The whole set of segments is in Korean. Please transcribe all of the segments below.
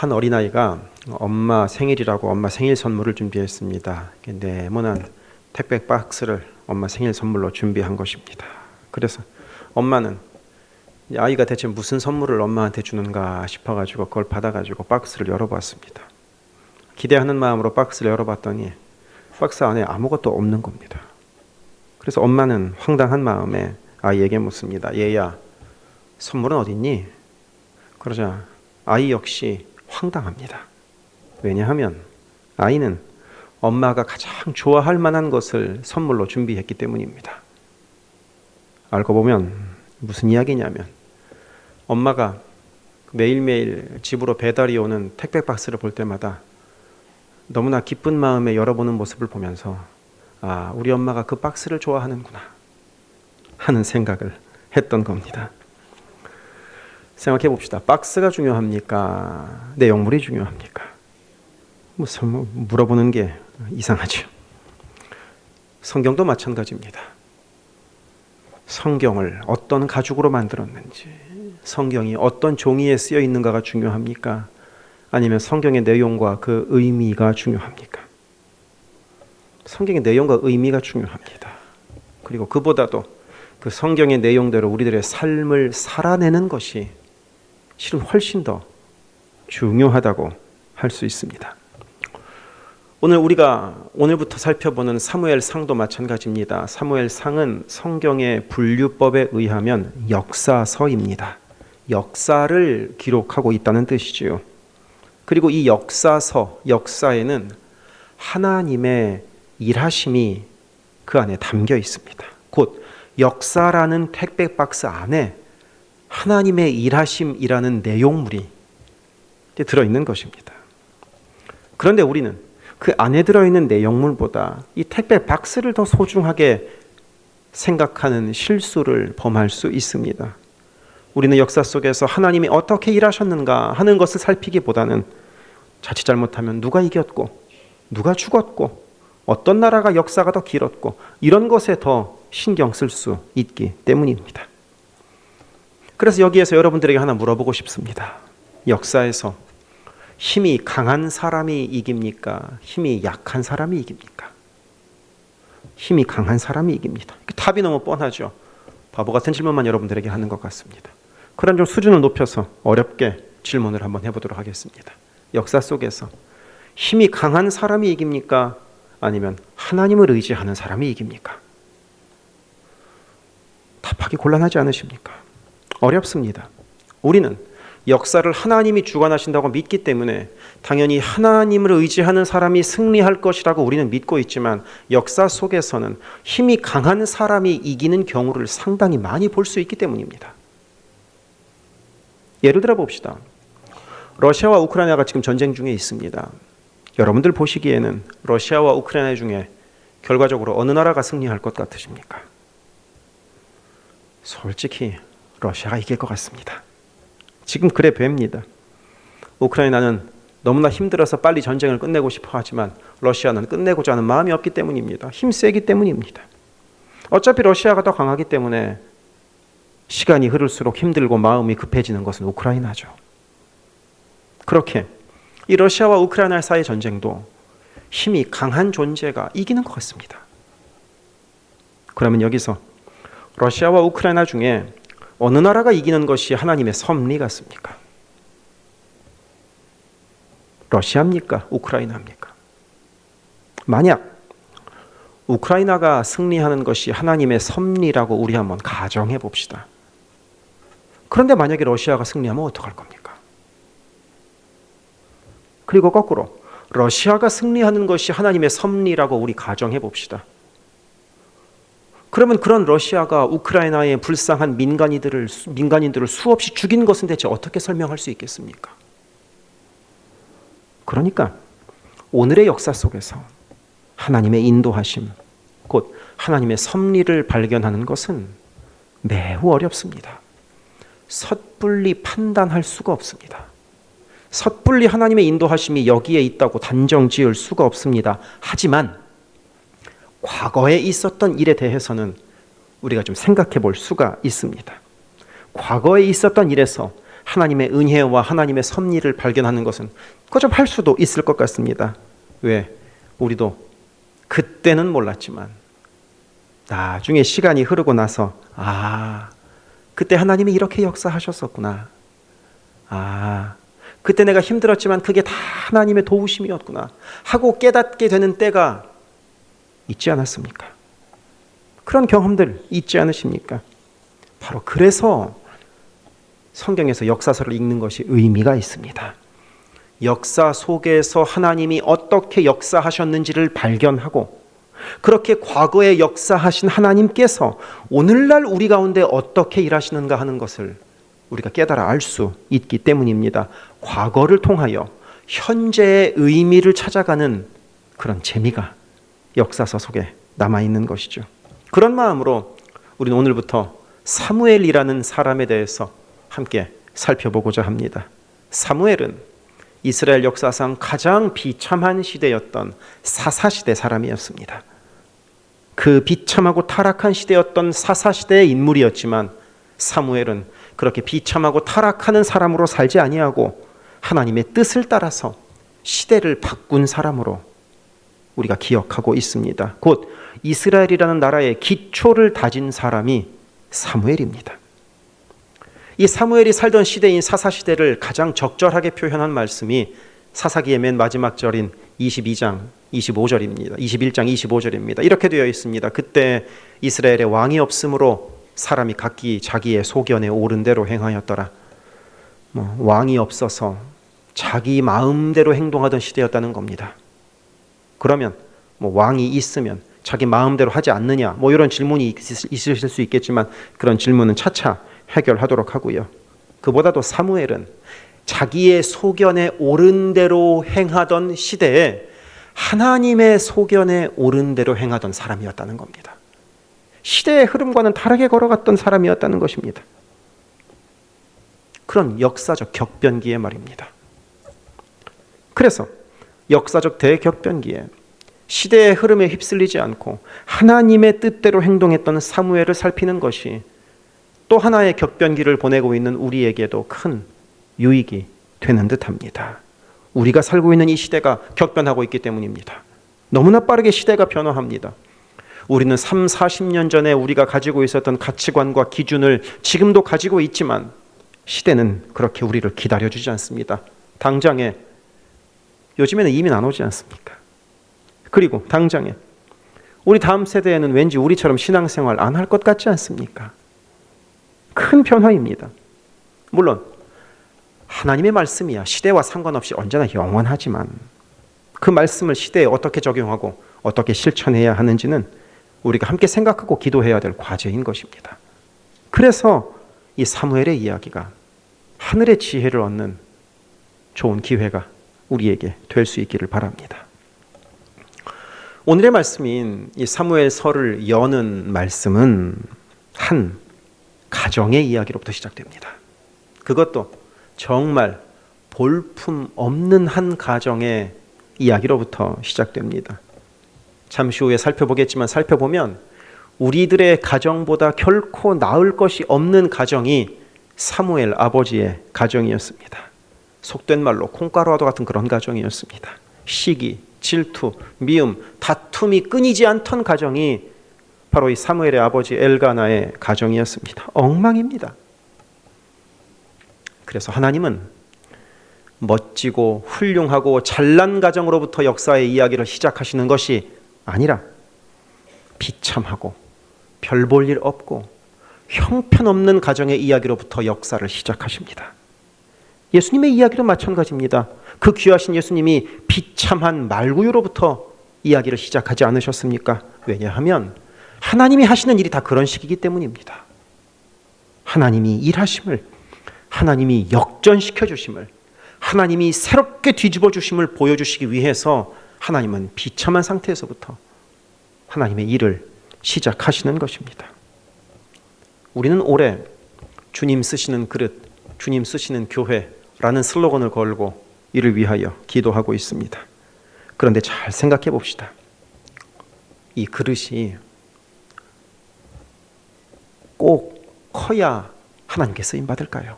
한 어린아이가 엄마 생일이라고 엄마 생일 선물을 준비했습니다. 네모난 택배 박스를 엄마 생일 선물로 준비한 것입니다. 그래서 엄마는 아이가 대체 무슨 선물을 엄마한테 주는가 싶어가지고 그걸 받아가지고 박스를 열어봤습니다. 기대하는 마음으로 박스를 열어봤더니 박스 안에 아무것도 없는 겁니다. 그래서 엄마는 황당한 마음에 아이에게 묻습니다. 얘야, 선물은 어딨니? 그러자 아이 역시 황당합니다. 왜냐하면 아이는 엄마가 가장 좋아할 만한 것을 선물로 준비했기 때문입니다. 알고 보면 무슨 이야기냐면 엄마가 매일매일 집으로 배달이 오는 택배 박스를 볼 때마다 너무나 기쁜 마음에 열어보는 모습을 보면서 아, 우리 엄마가 그 박스를 좋아하는구나 하는 생각을 했던 겁니다. 생각해 봅시다. 박스가 중요합니까? 내용물이 중요합니까? 물어보는 게 이상하죠. 성경도 마찬가지입니다. 성경을 어떤 가죽으로 만들었는지, 성경이 어떤 종이에 쓰여 있는가가 중요합니까? 아니면 성경의 내용과 그 의미가 중요합니까? 성경의 내용과 의미가 중요합니다. 그리고 그보다도 그 성경의 내용대로 우리들의 삶을 살아내는 것이 실은 훨씬 더 중요하다고 할 수 있습니다. 오늘부터 살펴보는 사무엘상도 마찬가지입니다. 사무엘상은 성경의 분류법에 의하면 역사서입니다. 역사를 기록하고 있다는 뜻이지요. 그리고 이 역사에는 하나님의 일하심이 그 안에 담겨 있습니다. 곧 역사라는 택배 박스 안에 하나님의 일하심이라는 내용물이 들어있는 것입니다. 그런데 우리는 그 안에 들어있는 내용물보다 이 택배 박스를 더 소중하게 생각하는 실수를 범할 수 있습니다. 우리는 역사 속에서 하나님이 어떻게 일하셨는가 하는 것을 살피기보다는 자칫 잘못하면 누가 이겼고 누가 죽었고 어떤 나라가 역사가 더 길었고 이런 것에 더 신경 쓸 수 있기 때문입니다. 그래서 여기에서 여러분들에게 하나 물어보고 싶습니다. 역사에서 힘이 강한 사람이 이깁니까? 힘이 약한 사람이 이깁니까? 힘이 강한 사람이 이깁니다. 답이 너무 뻔하죠. 바보 같은 질문만 여러분들에게 하는 것 같습니다. 그럼 좀 수준을 높여서 어렵게 질문을 한번 해보도록 하겠습니다. 역사 속에서 힘이 강한 사람이 이깁니까? 아니면 하나님을 의지하는 사람이 이깁니까? 답하기 곤란하지 않으십니까? 어렵습니다. 우리는 역사를 하나님이 주관하신다고 믿기 때문에 당연히 하나님을 의지하는 사람이 승리할 것이라고 우리는 믿고 있지만 역사 속에서는 힘이 강한 사람이 이기는 경우를 상당히 많이 볼 수 있기 때문입니다. 예를 들어 봅시다. 러시아와 우크라이나가 지금 전쟁 중에 있습니다. 여러분들 보시기에는 러시아와 우크라이나 중에 결과적으로 어느 나라가 승리할 것 같으십니까? 솔직히 러시아가 이길 것 같습니다. 지금 그래 봅니다. 우크라이나는 너무나 힘들어서 빨리 전쟁을 끝내고 싶어 하지만 러시아는 끝내고자 하는 마음이 없기 때문입니다. 힘세기 때문입니다. 어차피 러시아가 더 강하기 때문에 시간이 흐를수록 힘들고 마음이 급해지는 것은 우크라이나죠. 그렇게 이 러시아와 우크라이나 사이의 전쟁도 힘이 강한 존재가 이기는 것 같습니다. 그러면 여기서 러시아와 우크라이나 중에 어느 나라가 이기는 것이 하나님의 섭리 같습니까? 러시아입니까? 우크라이나입니까? 만약 우크라이나가 승리하는 것이 하나님의 섭리라고 우리 한번 가정해 봅시다. 그런데 만약에 러시아가 승리하면 어떡할 겁니까? 그리고 거꾸로 러시아가 승리하는 것이 하나님의 섭리라고 우리 가정해 봅시다. 그러면 그런 러시아가 우크라이나의 불쌍한 민간인들을 수없이 죽인 것은 대체 어떻게 설명할 수 있겠습니까? 그러니까 오늘의 역사 속에서 하나님의 인도하심, 곧 하나님의 섭리를 발견하는 것은 매우 어렵습니다. 섣불리 판단할 수가 없습니다. 섣불리 하나님의 인도하심이 여기에 있다고 단정 지을 수가 없습니다. 하지만 과거에 있었던 일에 대해서는 우리가 좀 생각해 볼 수가 있습니다. 과거에 있었던 일에서 하나님의 은혜와 하나님의 섭리를 발견하는 것은 거접할 수도 있을 것 같습니다. 왜? 우리도 그때는 몰랐지만 나중에 시간이 흐르고 나서 그때 하나님이 이렇게 역사하셨었구나. 그때 내가 힘들었지만 그게 다 하나님의 도우심이었구나 하고 깨닫게 되는 때가 있지 않았습니까? 그런 경험들 있지 않으십니까? 바로 그래서 성경에서 역사서를 읽는 것이 의미가 있습니다. 역사 속에서 하나님이 어떻게 역사하셨는지를 발견하고 그렇게 과거에 역사하신 하나님께서 오늘날 우리 가운데 어떻게 일하시는가 하는 것을 우리가 깨달아 알 수 있기 때문입니다. 과거를 통하여 현재의 의미를 찾아가는 그런 재미가 역사서 속에 남아있는 것이죠. 그런 마음으로 우리는 오늘부터 사무엘이라는 사람에 대해서 함께 살펴보고자 합니다. 사무엘은 이스라엘 역사상 가장 비참한 시대였던 사사시대 사람이었습니다. 그 비참하고 타락한 시대였던 사사시대의 인물이었지만 사무엘은 그렇게 비참하고 타락하는 사람으로 살지 아니하고 하나님의 뜻을 따라서 시대를 바꾼 사람으로 우리가 기억하고 있습니다. 곧 이스라엘이라는 나라의 기초를 다진 사람이 사무엘입니다. 이 사무엘이 살던 시대인 사사시대를 가장 적절하게 표현한 말씀이 사사기의 맨 마지막 절인 22장 25절입니다. 21장 25절입니다. 이렇게 되어 있습니다. 그때 이스라엘에 왕이 없으므로 사람이 각기 자기의 소견에 옳은 대로 행하였더라. 왕이 없어서 자기 마음대로 행동하던 시대였다는 겁니다. 그러면 왕이 있으면 자기 마음대로 하지 않느냐 이런 질문이 있으실 수 있겠지만 그런 질문은 차차 해결하도록 하고요. 그보다도 사무엘은 자기의 소견에 옳은 대로 행하던 시대에 하나님의 소견에 옳은 대로 행하던 사람이었다는 겁니다. 시대의 흐름과는 다르게 걸어갔던 사람이었다는 것입니다. 그런 역사적 격변기에 말입니다. 그래서 역사적 대격변기에 시대의 흐름에 휩쓸리지 않고 하나님의 뜻대로 행동했던 사무엘을 살피는 것이 또 하나의 격변기를 보내고 있는 우리에게도 큰 유익이 되는 듯합니다. 우리가 살고 있는 이 시대가 격변하고 있기 때문입니다. 너무나 빠르게 시대가 변화합니다. 우리는 3, 40년 전에 우리가 가지고 있었던 가치관과 기준을 지금도 가지고 있지만 시대는 그렇게 우리를 기다려주지 않습니다. 당장에 요즘에는 이민 안 오지 않습니까? 그리고 당장에 우리 다음 세대에는 왠지 우리처럼 신앙생활 안 할 것 같지 않습니까? 큰 변화입니다. 물론 하나님의 말씀이야 시대와 상관없이 언제나 영원하지만 그 말씀을 시대에 어떻게 적용하고 어떻게 실천해야 하는지는 우리가 함께 생각하고 기도해야 될 과제인 것입니다. 그래서 이 사무엘의 이야기가 하늘의 지혜를 얻는 좋은 기회가 우리에게 될 수 있기를 바랍니다. 오늘의 말씀인 이 사무엘서를 여는 말씀은 한 가정의 이야기로부터 시작됩니다. 그것도 정말 볼품 없는 한 가정의 이야기로부터 시작됩니다. 잠시 후에 살펴보겠지만 살펴보면 우리들의 가정보다 결코 나을 것이 없는 가정이 사무엘 아버지의 가정이었습니다. 속된 말로 콩가루와도 같은 그런 가정이었습니다. 시기, 질투, 미움, 다툼이 끊이지 않던 가정이 바로 이 사무엘의 아버지 엘가나의 가정이었습니다. 엉망입니다. 그래서 하나님은 멋지고 훌륭하고 잘난 가정으로부터 역사의 이야기를 시작하시는 것이 아니라 비참하고 별 볼 일 없고 형편없는 가정의 이야기로부터 역사를 시작하십니다. 예수님의 이야기도 마찬가지입니다. 그 귀하신 예수님이 비참한 말구유로부터 이야기를 시작하지 않으셨습니까? 왜냐하면 하나님이 하시는 일이 다 그런 식이기 때문입니다. 하나님이 일하심을, 하나님이 역전시켜 주심을, 하나님이 새롭게 뒤집어 주심을 보여주시기 위해서 하나님은 비참한 상태에서부터 하나님의 일을 시작하시는 것입니다. 우리는 올해 주님 쓰시는 그릇, 주님 쓰시는 교회라는 슬로건을 걸고 이를 위하여 기도하고 있습니다. 그런데 잘 생각해 봅시다. 이 그릇이 꼭 커야 하나님께 쓰임 받을까요?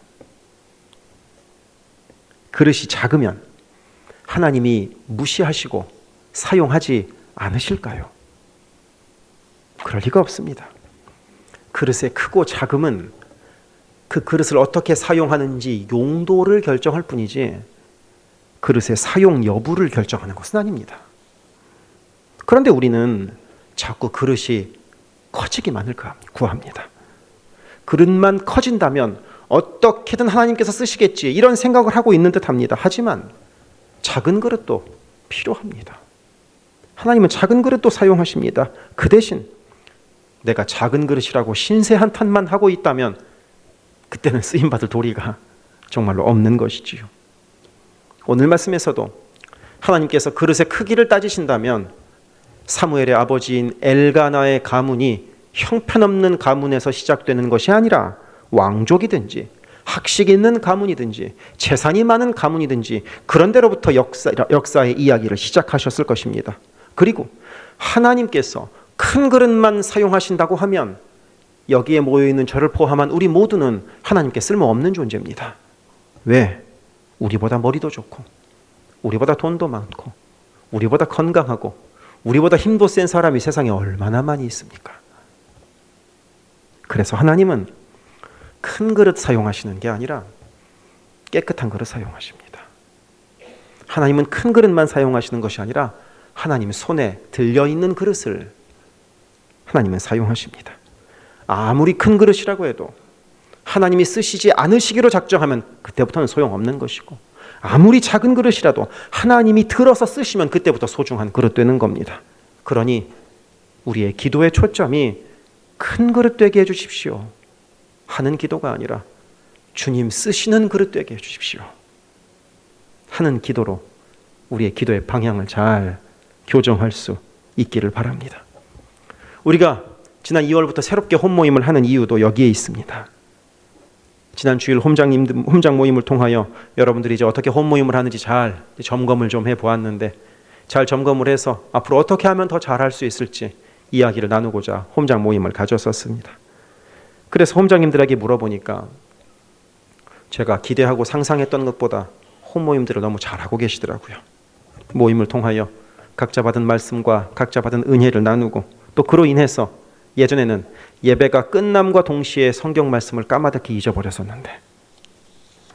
그릇이 작으면 하나님이 무시하시고 사용하지 않으실까요? 그럴 리가 없습니다. 그릇의 크고 작음은 그 그릇을 어떻게 사용하는지 용도를 결정할 뿐이지 그릇의 사용 여부를 결정하는 것은 아닙니다. 그런데 우리는 자꾸 그릇이 커지기만을 구합니다. 그릇만 커진다면 어떻게든 하나님께서 쓰시겠지 이런 생각을 하고 있는 듯합니다. 하지만 작은 그릇도 필요합니다. 하나님은 작은 그릇도 사용하십니다. 그 대신 내가 작은 그릇이라고 신세 한탄만 하고 있다면 그때는 쓰임받을 도리가 정말로 없는 것이지요. 오늘 말씀에서도 하나님께서 그릇의 크기를 따지신다면 사무엘의 아버지인 엘가나의 가문이 형편없는 가문에서 시작되는 것이 아니라 왕족이든지 학식 있는 가문이든지 재산이 많은 가문이든지 그런 데로부터 역사의 이야기를 시작하셨을 것입니다. 그리고 하나님께서 큰 그릇만 사용하신다고 하면 여기에 모여있는 저를 포함한 우리 모두는 하나님께 쓸모없는 존재입니다. 왜? 우리보다 머리도 좋고 우리보다 돈도 많고 우리보다 건강하고 우리보다 힘도 센 사람이 세상에 얼마나 많이 있습니까? 그래서 하나님은 큰 그릇 사용하시는 게 아니라 깨끗한 그릇 사용하십니다. 하나님은 큰 그릇만 사용하시는 것이 아니라 하나님 손에 들려있는 그릇을 하나님은 사용하십니다. 아무리 큰 그릇이라고 해도 하나님이 쓰시지 않으시기로 작정하면 그때부터는 소용없는 것이고 아무리 작은 그릇이라도 하나님이 들어서 쓰시면 그때부터 소중한 그릇 되는 겁니다. 그러니 우리의 기도의 초점이 큰 그릇 되게 해주십시오 하는 기도가 아니라 주님 쓰시는 그릇 되게 해주십시오 하는 기도로 우리의 기도의 방향을 잘 교정할 수 있기를 바랍니다. 우리가 지난 2월부터 새롭게 홈 모임을 하는 이유도 여기에 있습니다. 지난 주일 홈장 모임을 통하여 여러분들이 이제 어떻게 홈 모임을 하는지 잘 점검을 좀 해보았는데 잘 점검을 해서 앞으로 어떻게 하면 더 잘할 수 있을지 이야기를 나누고자 홈장 모임을 가졌었습니다. 그래서 홈장님들에게 물어보니까 제가 기대하고 상상했던 것보다 홈 모임들을 너무 잘하고 계시더라고요. 모임을 통하여 각자 받은 말씀과 각자 받은 은혜를 나누고 또 그로 인해서 예전에는 예배가 끝남과 동시에 성경 말씀을 까마득히 잊어버렸었는데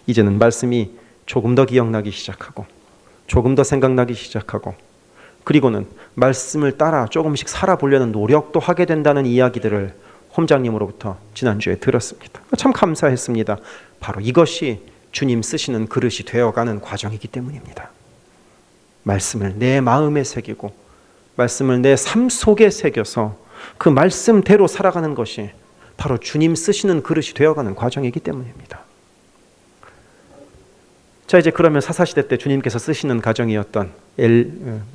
이제는 말씀이 조금 더 기억나기 시작하고 조금 더 생각나기 시작하고 그리고는 말씀을 따라 조금씩 살아보려는 노력도 하게 된다는 이야기들을 홈장님으로부터 지난주에 들었습니다. 참 감사했습니다. 바로 이것이 주님 쓰시는 그릇이 되어가는 과정이기 때문입니다. 말씀을 내 마음에 새기고 말씀을 내 삶 속에 새겨서 그 말씀대로 살아가는 것이 바로 주님 쓰시는 그릇이 되어가는 과정이기 때문입니다. 자, 이제 그러면 사사시대 때 주님께서 쓰시는 가정이었던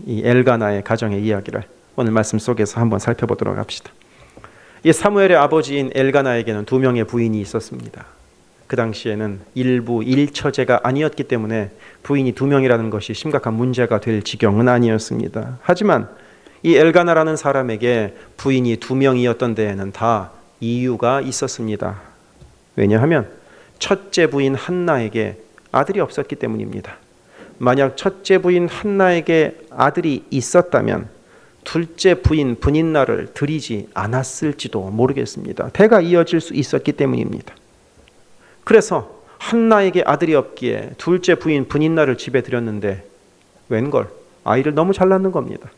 엘가나의 가정의 이야기를 오늘 말씀 속에서 한번 살펴보도록 합시다. 이 사무엘의 아버지인 엘가나에게는 2명의 부인이 있었습니다. 그 당시에는 일부 일처제가 아니었기 때문에 부인이 2명이라는 것이 심각한 문제가 될 지경은 아니었습니다. 하지만 이 엘가나라는 사람에게 부인이 2명이었던 데에는 다 이유가 있었습니다. 왜냐하면 첫째 부인 한나에게 아들이 없었기 때문입니다. 만약 첫째 부인 한나에게 아들이 있었다면 둘째 부인 브닌나를 들이지 않았을지도 모르겠습니다. 대가 이어질 수 있었기 때문입니다. 그래서 한나에게 아들이 없기에 둘째 부인 브닌나를 집에 들였는데 웬걸 아이를 너무 잘 낳는 겁니다.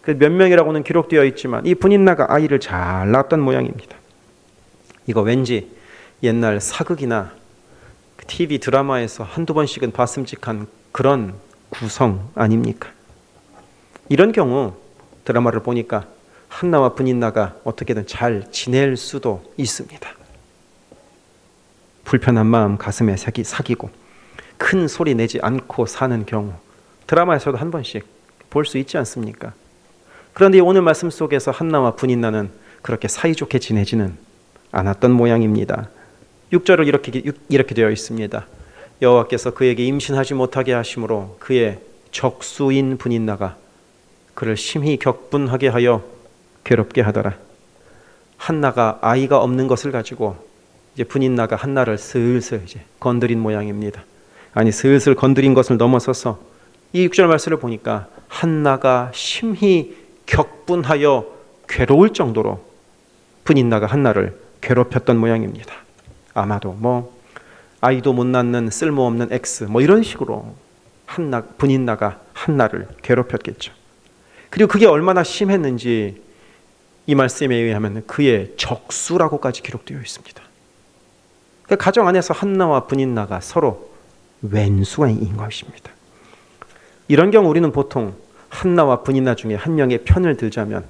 몇 명이라고는 기록되어 있지만 이 브닌나가 아이를 잘 낳았던 모양입니다. 이거 왠지 옛날 사극이나 TV 드라마에서 한두 번씩은 봤음직한 그런 구성 아닙니까? 이런 경우 드라마를 보니까 한나와 브닌나가 어떻게든 잘 지낼 수도 있습니다. 불편한 마음 가슴에 사기고 큰 소리 내지 않고 사는 경우 드라마에서도 한 번씩 볼 수 있지 않습니까? 그런데 오늘 말씀 속에서 한나와 브닌나는 그렇게 사이좋게 지내지는 않았던 모양입니다. 6절을 이렇게 되어 있습니다. 여호와께서 그에게 임신하지 못하게 하심으로 그의 적수인 브닌나가 그를 심히 격분하게 하여 괴롭게 하더라. 한나가 아이가 없는 것을 가지고 이제 브닌나가 한나를 슬슬 이제 건드린 모양입니다. 아니 슬슬 건드린 것을 넘어서서 이 6절 말씀을 보니까 한나가 심히 격분하여 괴로울 정도로 분인나가 한나를 괴롭혔던 모양입니다. 아마도 아이도 못 낳는 쓸모없는 X 이런 식으로 분인나가 한나를 괴롭혔겠죠. 그리고 그게 얼마나 심했는지 이 말씀에 의하면 그의 적수라고까지 기록되어 있습니다. 그 가정 안에서 한나와 분인나가 서로 왼수인 것입니다. 이런 경우 우리는 보통 한나와 분인나 중에 한 명의 편을 들자면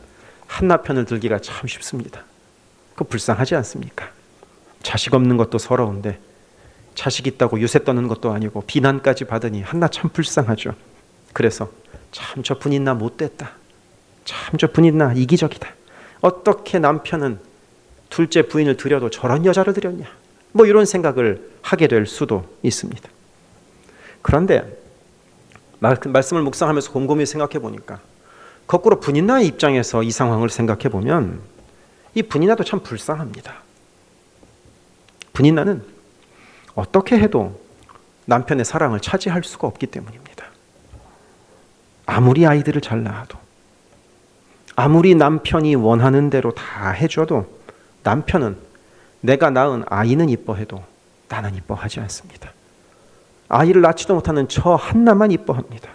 한나 편을 들기가 참 쉽습니다. 그거 불쌍하지 않습니까? 자식 없는 것도 서러운데 자식 있다고 유세 떠는 것도 아니고 비난까지 받으니 한나 참 불쌍하죠. 그래서 참 저 분인나 못됐다. 참 저 분인나 이기적이다. 어떻게 남편은 둘째 부인을 들여도 저런 여자를 들였냐. 이런 생각을 하게 될 수도 있습니다. 그런데 말씀을 묵상하면서 곰곰이 생각해 보니까 거꾸로 분인나의 입장에서 이 상황을 생각해 보면 이 분인나도 참 불쌍합니다. 분인나는 어떻게 해도 남편의 사랑을 차지할 수가 없기 때문입니다. 아무리 아이들을 잘 낳아도, 아무리 남편이 원하는 대로 다 해줘도 남편은 내가 낳은 아이는 이뻐해도 나는 이뻐하지 않습니다. 아이를 낳지도 못하는 저 한나만 이뻐합니다.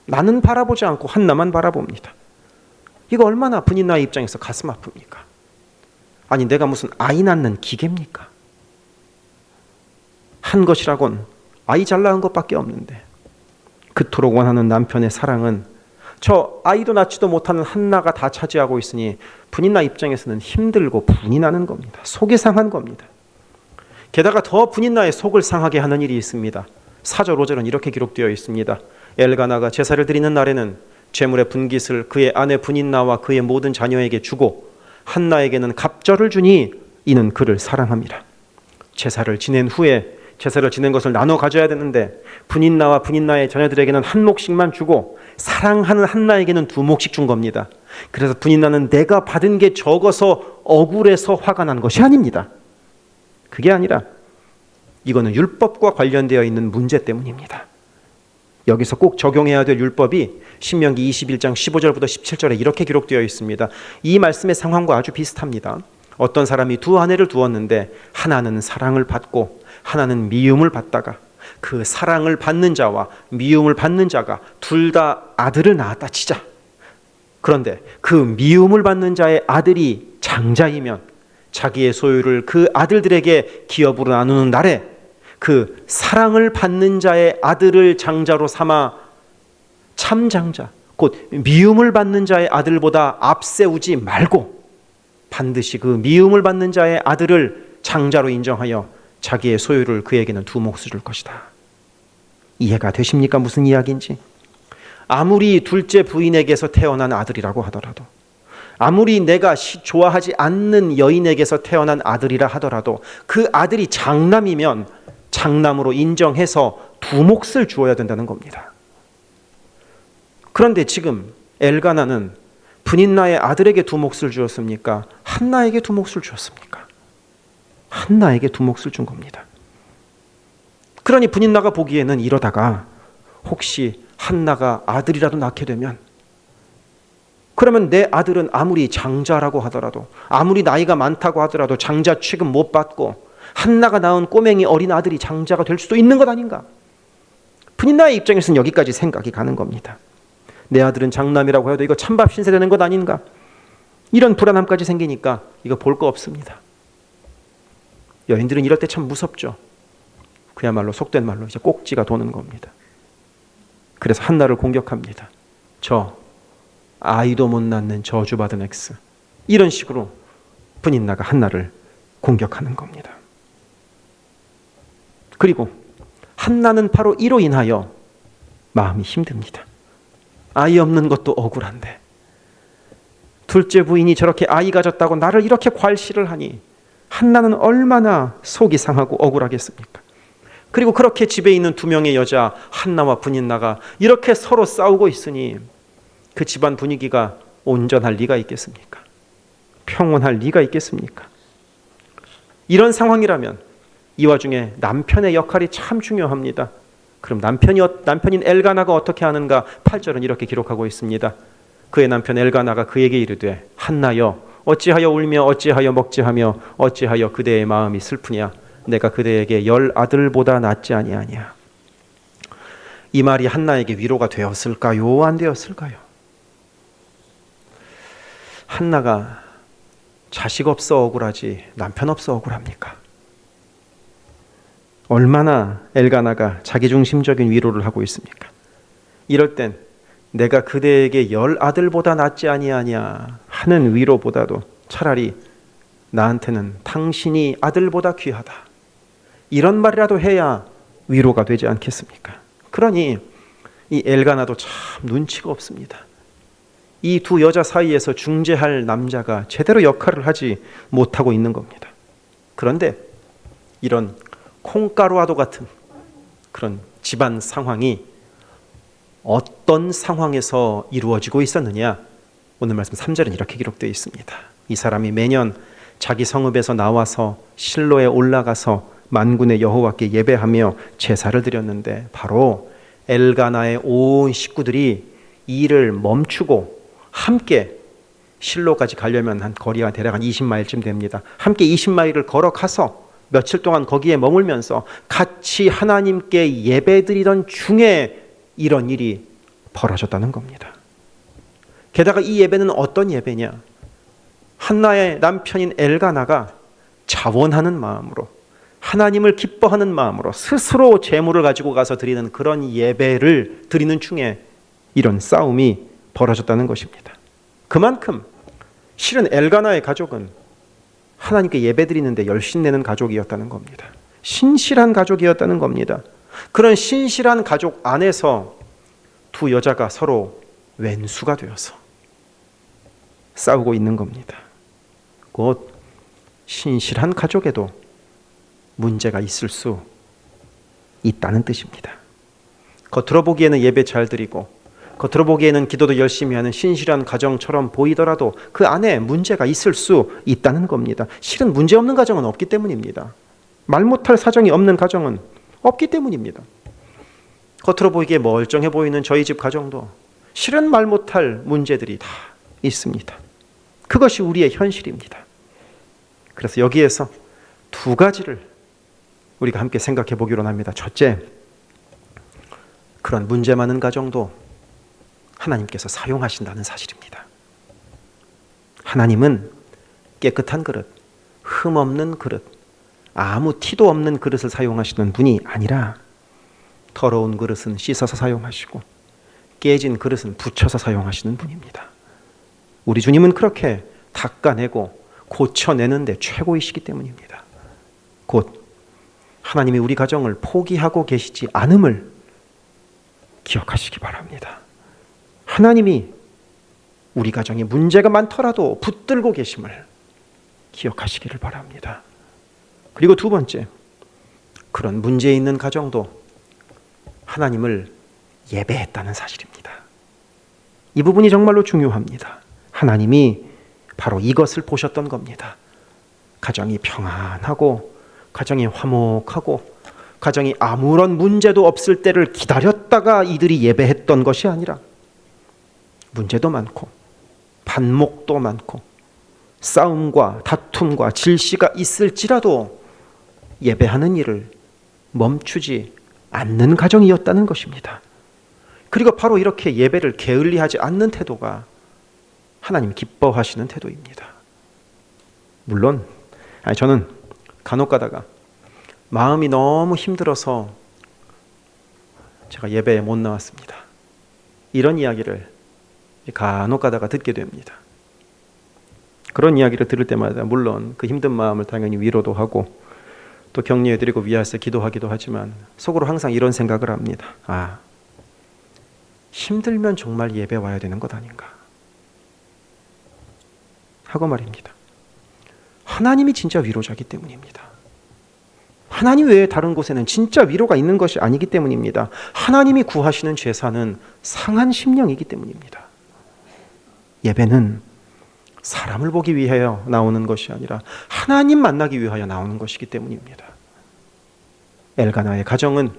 나는 바라보지 않고 한나만 바라봅니다. 이거 얼마나 분인나의 입장에서 가슴 아픕니까? 아니 내가 무슨 아이 낳는 기계입니까? 한 것이라곤 아이 잘 낳은 것밖에 없는데 그토록 원하는 남편의 사랑은 저 아이도 낳지도 못하는 한나가 다 차지하고 있으니 분인나 입장에서는 힘들고 분이 나는 겁니다. 속이 상한 겁니다. 게다가 더 분인나의 속을 상하게 하는 일이 있습니다. 4절 5절은 이렇게 기록되어 있습니다. 엘가나가 제사를 드리는 날에는 제물의 분깃을 그의 아내 분인나와 그의 모든 자녀에게 주고 한나에게는 갑절을 주니 이는 그를 사랑함이라. 제사를 지낸 후에 제사를 지낸 것을 나눠 가져야 되는데 분인나와 분인나의 자녀들에게는 한 몫씩만 주고 사랑하는 한나에게는 2몫씩 준 겁니다. 그래서 분인나는 내가 받은 게 적어서 억울해서 화가 난 것이 아닙니다. 그게 아니라 이거는 율법과 관련되어 있는 문제 때문입니다. 여기서 꼭 적용해야 될 율법이 신명기 21장 15절부터 17절에 이렇게 기록되어 있습니다. 이 말씀의 상황과 아주 비슷합니다. 어떤 사람이 2 아내를 두었는데 하나는 사랑을 받고 하나는 미움을 받다가 그 사랑을 받는 자와 미움을 받는 자가 둘 다 아들을 낳았다 치자. 그런데 그 미움을 받는 자의 아들이 장자이면 자기의 소유를 그 아들들에게 기업으로 나누는 날에 그 사랑을 받는 자의 아들을 장자로 삼아 참장자, 곧 미움을 받는 자의 아들보다 앞세우지 말고 반드시 그 미움을 받는 자의 아들을 장자로 인정하여 자기의 소유를 그에게는 2몫을 줄 것이다. 이해가 되십니까? 무슨 이야기인지. 아무리 둘째 부인에게서 태어난 아들이라고 하더라도, 아무리 내가 좋아하지 않는 여인에게서 태어난 아들이라 하더라도 그 아들이 장남이면 장남으로 인정해서 2몫을 주어야 된다는 겁니다. 그런데 지금 엘가나는 분인나의 아들에게 2몫을 주었습니까? 한나에게 2몫을 주었습니까? 한나에게 2몫을 준 겁니다. 그러니 분인나가 보기에는 이러다가 혹시 한나가 아들이라도 낳게 되면, 그러면 내 아들은 아무리 장자라고 하더라도, 아무리 나이가 많다고 하더라도 장자 취급 못 받고 한나가 낳은 꼬맹이 어린 아들이 장자가 될 수도 있는 것 아닌가? 분인나의 입장에서는 여기까지 생각이 가는 겁니다. 내 아들은 장남이라고 해도 이거 찬밥 신세되는 것 아닌가? 이런 불안함까지 생기니까 이거 볼 거 없습니다. 여인들은 이럴 때 참 무섭죠. 그야말로 속된 말로 이제 꼭지가 도는 겁니다. 그래서 한나를 공격합니다. 저 아이도 못 낳는 저주받은 X. 이런 식으로 분인나가 한나를 공격하는 겁니다. 그리고 한나는 바로 이로 인하여 마음이 힘듭니다. 아이 없는 것도 억울한데 둘째 부인이 저렇게 아이 가졌다고 나를 이렇게 괄시를 하니 한나는 얼마나 속이 상하고 억울하겠습니까? 그리고 그렇게 집에 있는 2명의 여자 한나와 분인나가 이렇게 서로 싸우고 있으니 그 집안 분위기가 온전할 리가 있겠습니까? 평온할 리가 있겠습니까? 이런 상황이라면 이 와중에 남편의 역할이 참 중요합니다. 그럼 남편인 엘가나가 어떻게 하는가? 8절은 이렇게 기록하고 있습니다. 그의 남편 엘가나가 그에게 이르되 한나여 어찌하여 울며 어찌하여 먹지하며 어찌하여 그대의 마음이 슬프냐? 내가 그대에게 10 아들보다 낫지 아니하냐. 이 말이 한나에게 위로가 되었을까요? 안 되었을까요? 한나가 자식 없어 억울하지 남편 없어 억울합니까? 얼마나 엘가나가 자기중심적인 위로를 하고 있습니까? 이럴 땐 내가 그대에게 10 아들보다 낫지 아니하냐 하는 위로보다도 차라리 나한테는 당신이 아들보다 귀하다, 이런 말이라도 해야 위로가 되지 않겠습니까? 그러니 이 엘가나도 참 눈치가 없습니다. 이 두 여자 사이에서 중재할 남자가 제대로 역할을 하지 못하고 있는 겁니다. 그런데 이런 콩가루와도 같은 그런 집안 상황이 어떤 상황에서 이루어지고 있었느냐? 오늘 말씀 3절은 이렇게 기록되어 있습니다. 이 사람이 매년 자기 성읍에서 나와서 실로에 올라가서 만군의 여호와께 예배하며 제사를 드렸는데 바로 엘가나의 온 식구들이 일을 멈추고 함께 실로까지 가려면 한 거리가 대략 한 20마일쯤 됩니다. 함께 20마일을 걸어가서 며칠 동안 거기에 머물면서 같이 하나님께 예배드리던 중에 이런 일이 벌어졌다는 겁니다. 게다가 이 예배는 어떤 예배냐? 한나의 남편인 엘가나가 자원하는 마음으로, 하나님을 기뻐하는 마음으로 스스로 재물을 가지고 가서 드리는 그런 예배를 드리는 중에 이런 싸움이 벌어졌다는 것입니다. 그만큼 실은 엘가나의 가족은 하나님께 예배드리는데 열심내는 가족이었다는 겁니다. 신실한 가족이었다는 겁니다. 그런 신실한 가족 안에서 두 여자가 서로 왼수가 되어서 싸우고 있는 겁니다. 곧 신실한 가족에도 문제가 있을 수 있다는 뜻입니다. 겉으로 보기에는 예배 잘 드리고 겉으로 보기에는 기도도 열심히 하는 신실한 가정처럼 보이더라도 그 안에 문제가 있을 수 있다는 겁니다. 실은 문제 없는 가정은 없기 때문입니다. 말 못할 사정이 없는 가정은 없기 때문입니다. 겉으로 보이기에 멀쩡해 보이는 저희 집 가정도 실은 말 못할 문제들이 다 있습니다. 그것이 우리의 현실입니다. 그래서 여기에서 두 가지를 우리가 함께 생각해 보기로 합니다. 첫째, 그런 문제 많은 가정도 하나님께서 사용하신다는 사실입니다. 하나님은 깨끗한 그릇, 흠 없는 그릇, 아무 티도 없는 그릇을 사용하시는 분이 아니라 더러운 그릇은 씻어서 사용하시고 깨진 그릇은 붙여서 사용하시는 분입니다. 우리 주님은 그렇게 닦아내고 고쳐내는 데 최고이시기 때문입니다. 곧 하나님이 우리 가정을 포기하고 계시지 않음을 기억하시기 바랍니다. 하나님이 우리 가정에 문제가 많더라도 붙들고 계심을 기억하시기를 바랍니다. 그리고 두 번째, 그런 문제 있는 가정도 하나님을 예배했다는 사실입니다. 이 부분이 정말로 중요합니다. 하나님이 바로 이것을 보셨던 겁니다. 가정이 평안하고 가정이 화목하고 가정이 아무런 문제도 없을 때를 기다렸다가 이들이 예배했던 것이 아니라 문제도 많고 반목도 많고 싸움과 다툼과 질시가 있을지라도 예배하는 일을 멈추지 않는 가정이었다는 것입니다. 그리고 바로 이렇게 예배를 게을리하지 않는 태도가 하나님 기뻐하시는 태도입니다. 물론 저는 간혹 가다가 마음이 너무 힘들어서 제가 예배에 못 나왔습니다. 이런 이야기를 간혹 가다가 듣게 됩니다. 그런 이야기를 들을 때마다 물론 그 힘든 마음을 당연히 위로도 하고 또 격려해드리고 위하여서 기도하기도 하지만 속으로 항상 이런 생각을 합니다. 힘들면 정말 예배 와야 되는 것 아닌가 하고 말입니다. 하나님이 진짜 위로자기 때문입니다. 하나님 외에 다른 곳에는 진짜 위로가 있는 것이 아니기 때문입니다. 하나님이 구하시는 제사는 상한 심령이기 때문입니다. 예배는 사람을 보기 위하여 나오는 것이 아니라 하나님 만나기 위하여 나오는 것이기 때문입니다. 엘가나의 가정은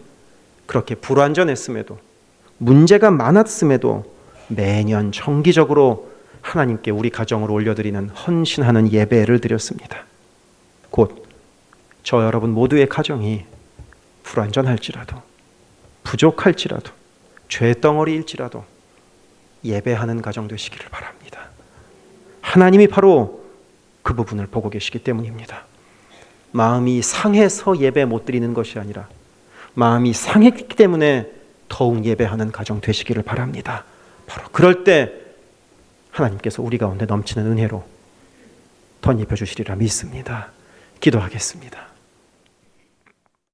그렇게 불완전했음에도, 문제가 많았음에도 매년 정기적으로 하나님께 우리 가정을 올려드리는 헌신하는 예배를 드렸습니다. 곧 저 여러분 모두의 가정이 불완전할지라도, 부족할지라도, 죄덩어리일지라도 예배하는 가정 되시기를 바랍니다. 하나님이 바로 그 부분을 보고 계시기 때문입니다. 마음이 상해서 예배 못 드리는 것이 아니라 마음이 상했기 때문에 더욱 예배하는 가정 되시기를 바랍니다. 바로 그럴 때 하나님께서 우리 가운데 넘치는 은혜로 덧입혀 주시리라 믿습니다. 기도하겠습니다.